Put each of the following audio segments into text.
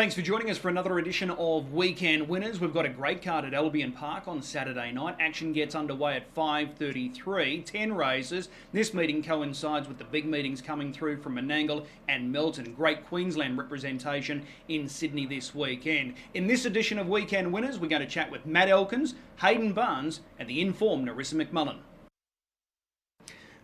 Thanks for joining us for another edition of Weekend Winners. We've got a great card at Albion Park on Saturday night. Action gets underway at 5:33. 10 races. This meeting coincides with the big meetings coming through from Menangle and Melton. Great Queensland representation in Sydney this weekend. In this edition of Weekend Winners, we're going to chat with Matt Elkins, Hayden Barnes and the informed Nerissa McMullen.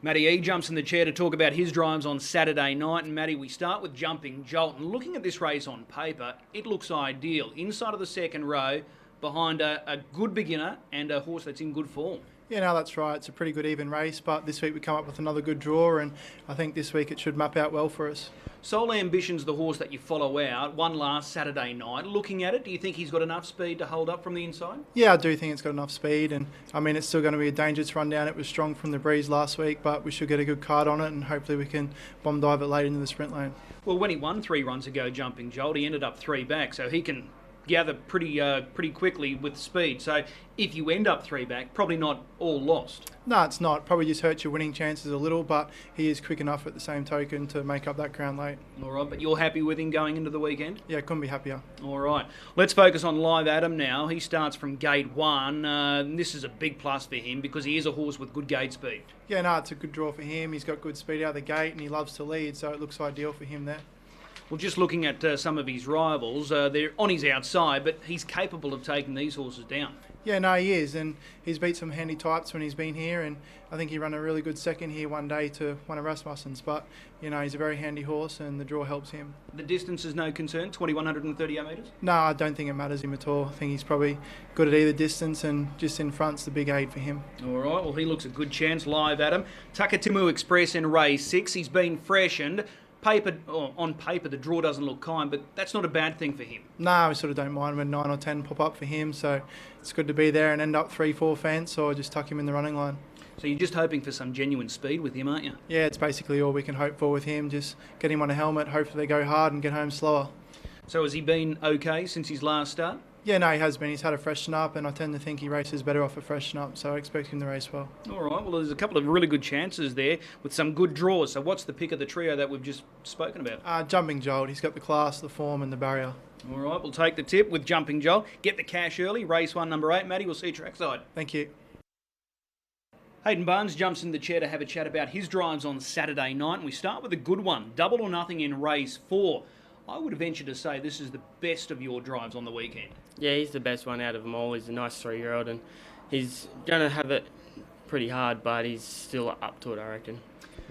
Matty E jumps in the chair to talk about his drives on Saturday night. And Matty, we start with Jumping Jolt. And looking at this race on paper, it looks ideal. Inside of the second row, behind a good beginner and a horse that's in good form. Yeah, no, that's right. It's a pretty good even race, but this week we come up with another good draw, and I think this week it should map out well for us. Soul Ambition's the horse that you follow out, won last Saturday night. Looking at it, do you think he's got enough speed to hold up from the inside? Yeah, I do think it's got enough speed, and I mean, it's still going to be a dangerous run down. It was strong from the breeze last week, but we should get a good card on it, and hopefully we can bomb dive it late into the sprint lane. Well, when he won 3 runs ago, Jumping Jolt, he ended up 3 back, so he can gather pretty quickly with speed. So if you end up 3 back, probably not all lost. No, it's not. Probably just hurts your winning chances a little, but he is quick enough at the same token to make up that ground late. All right, but you're happy with him going into the weekend? Yeah, couldn't be happier. All right, let's focus on Live Adam now. He starts from gate 1. This is a big plus for him because he is a horse with good gate speed. Yeah, no, it's a good draw for him. He's got good speed out of the gate and he loves to lead, so it looks ideal for him there. Well, just looking at some of his rivals, they're on his outside, but he's capable of taking these horses down. Yeah, no, he is, and he's beat some handy types when he's been here, and I think he ran a really good second here one day to one of Rasmussen's, but, you know, he's a very handy horse, and the draw helps him. The distance is no concern, 2,138 metres? No, I don't think it matters him at all. I think he's probably good at either distance, and just in front's the big aid for him. All right, well, he looks a good chance, Live Adam. Takatimu Express in race 6, he's been freshened. On paper, the draw doesn't look kind, but that's not a bad thing for him. No, we sort of don't mind when 9 or 10 pop up for him, so it's good to be there and end up 3-4 fence or just tuck him in the running line. So you're just hoping for some genuine speed with him, aren't you? Yeah, it's basically all we can hope for with him. Just get him on a helmet, hopefully they go hard and get home slower. So has he been okay since his last start? Yeah, no, he has been. He's had a freshen up, and I tend to think he races better off a freshen up, so I expect him to race well. All right, well, there's a couple of really good chances there with some good draws. So what's the pick of the trio that we've just spoken about? Jumping Jolt. He's got the class, the form, and the barrier. All right, we'll take the tip with Jumping Jolt. Get the cash early. Race 1, number 8. Matty, we'll see you trackside. Thank you. Hayden Barnes jumps in the chair to have a chat about his drives on Saturday night. And we start with a good one, Double or Nothing in race 4. I would venture to say this is the best of your drives on the weekend. Yeah, he's the best one out of them all. He's a nice 3-year-old and he's going to have it pretty hard, but he's still up to it, I reckon.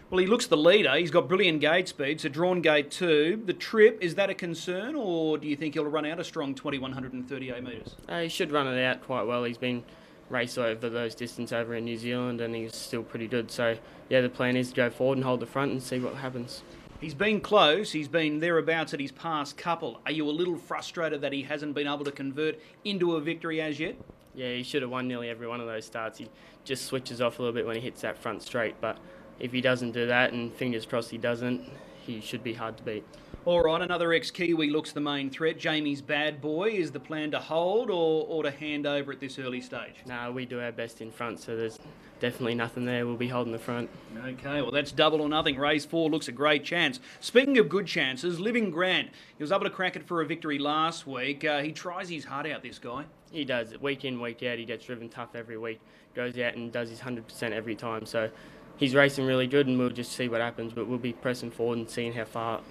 Well, he looks the leader. He's got brilliant gate speed, so drawn gate 2. The trip, is that a concern, or do you think he'll run out a strong 2,138 metres? He should run it out quite well. He's been raced over those distance over in New Zealand and he's still pretty good. So, yeah, the plan is to go forward and hold the front and see what happens. He's been close. He's been thereabouts at his past couple. Are you a little frustrated that he hasn't been able to convert into a victory as yet? Yeah, he should have won nearly every one of those starts. He just switches off a little bit when he hits that front straight. But if he doesn't do that, and fingers crossed he doesn't, he should be hard to beat. All right, another ex-Kiwi looks the main threat. Jamie's Bad Boy. Is the plan to hold or to hand over at this early stage? No, we do our best in front, so there's definitely nothing there. We'll be holding the front. Okay, well, that's Double or Nothing. Race 4 looks a great chance. Speaking of good chances, Living Grand. He was able to crack it for a victory last week. He tries his heart out, this guy. He does. Week in, week out, he gets driven tough every week. Goes out and does his 100% every time. So he's racing really good, and we'll just see what happens. But we'll be pressing forward and seeing how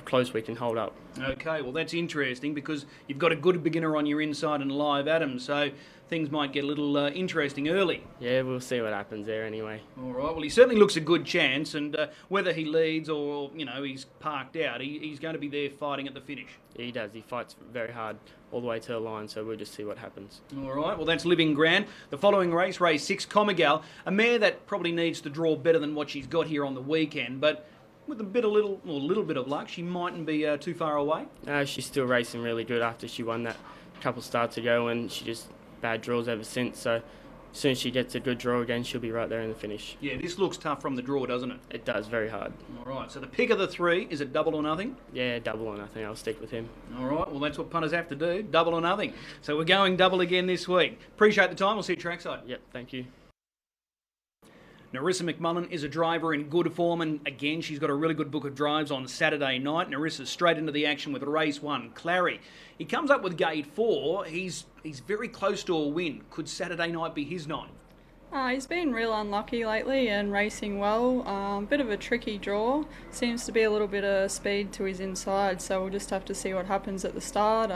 close we can hold up. Okay, well, that's interesting because you've got a good beginner on your inside and Live Adam, so things might get a little interesting early. Yeah, we'll see what happens there anyway. All right, well, he certainly looks a good chance, and whether he leads or, he's parked out, he's going to be there fighting at the finish. Yeah, he does. He fights very hard all the way to the line, so we'll just see what happens. All right, well, that's Living Grand. The following race, race 6, Comigal, a mare that probably needs to draw better than what she's got here on the weekend, but with a little bit of luck, she mightn't be too far away. She's still racing really good after she won that couple starts ago, and she just bad draws ever since. So as soon as she gets a good draw again, she'll be right there in the finish. Yeah, this looks tough from the draw, doesn't it? It does, very hard. All right, so the pick of the 3, is it Double or Nothing? Yeah, Double or Nothing. I'll stick with him. All right, well, that's what punters have to do, Double or Nothing. So we're going Double again this week. Appreciate the time. We'll see you trackside. Yep, thank you. Nerissa McMullen is a driver in good form, and again, she's got a really good book of drives on Saturday night. Nerissa's straight into the action with race 1, Clary. He comes up with gate 4. He's very close to a win. Could Saturday night be his night? He's been real unlucky lately and racing well. Bit of a tricky draw. Seems to be a little bit of speed to his inside, so we'll just have to see what happens at the start.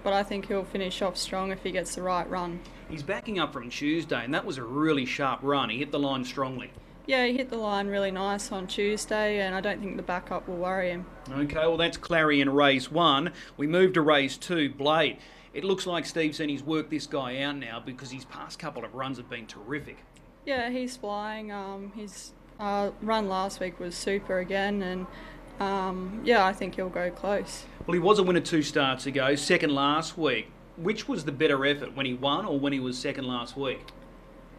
But I think he'll finish off strong if he gets the right run. He's backing up from Tuesday, and that was a really sharp run. He hit the line strongly. Yeah, he hit the line really nice on Tuesday, and I don't think the backup will worry him. Okay, well, that's Clary in race 1. We move to race 2, Blade. It looks like Steve Seni's worked this guy out now because his past couple of runs have been terrific. Yeah, he's flying. His run last week was super again, and yeah, I think he'll go close. Well, he was a winner 2 starts ago, second last week. Which was the better effort, when he won or when he was second last week?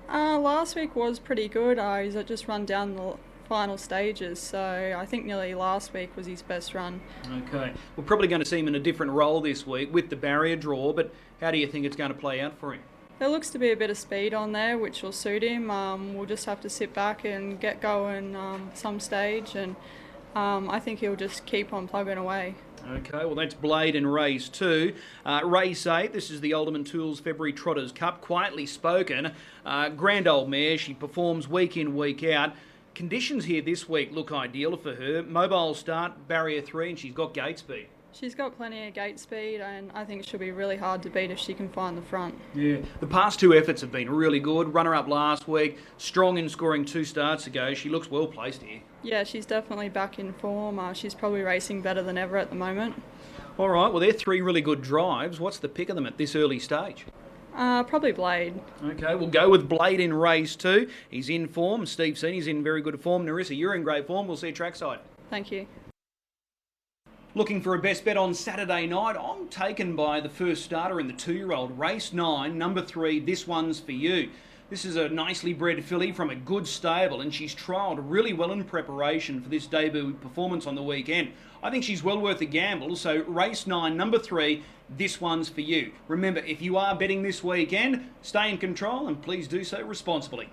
Last week was pretty good. He's just run down the final stages, so I think nearly last week was his best run. Okay, we're probably going to see him in a different role this week with the barrier draw, but how do you think it's going to play out for him? There looks to be a bit of speed on there, which will suit him. We'll just have to sit back and get going some stage, and I think he'll just keep on plugging away. Okay, well, that's Blade in race 2. Race 8, this is the Alderman Tools February Trotters Cup. Quietly Spoken, grand old mare. She performs week in, week out. Conditions here this week look ideal for her. Mobile start, barrier 3, and she's got gate speed. She's got plenty of gate speed, and I think she'll be really hard to beat if she can find the front. Yeah, the past 2 efforts have been really good. Runner-up last week, strong in scoring 2 starts ago. She looks well placed here. Yeah, she's definitely back in form. She's probably racing better than ever at the moment. All right, well, they're 3 really good drives. What's the pick of them at this early stage? Probably Blade. Okay, we'll go with Blade in race 2. He's in form. Steve Seni's in very good form. Nerissa, you're in great form. We'll see you trackside. Thank you. Looking for a best bet on Saturday night? I'm taken by the first starter in the 2-year-old. Race 9, number 3, This One's For You. This is a nicely bred filly from a good stable, and she's trialled really well in preparation for this debut performance on the weekend. I think she's well worth a gamble, so race 9, number 3, This One's For You. Remember, if you are betting this weekend, stay in control and please do so responsibly.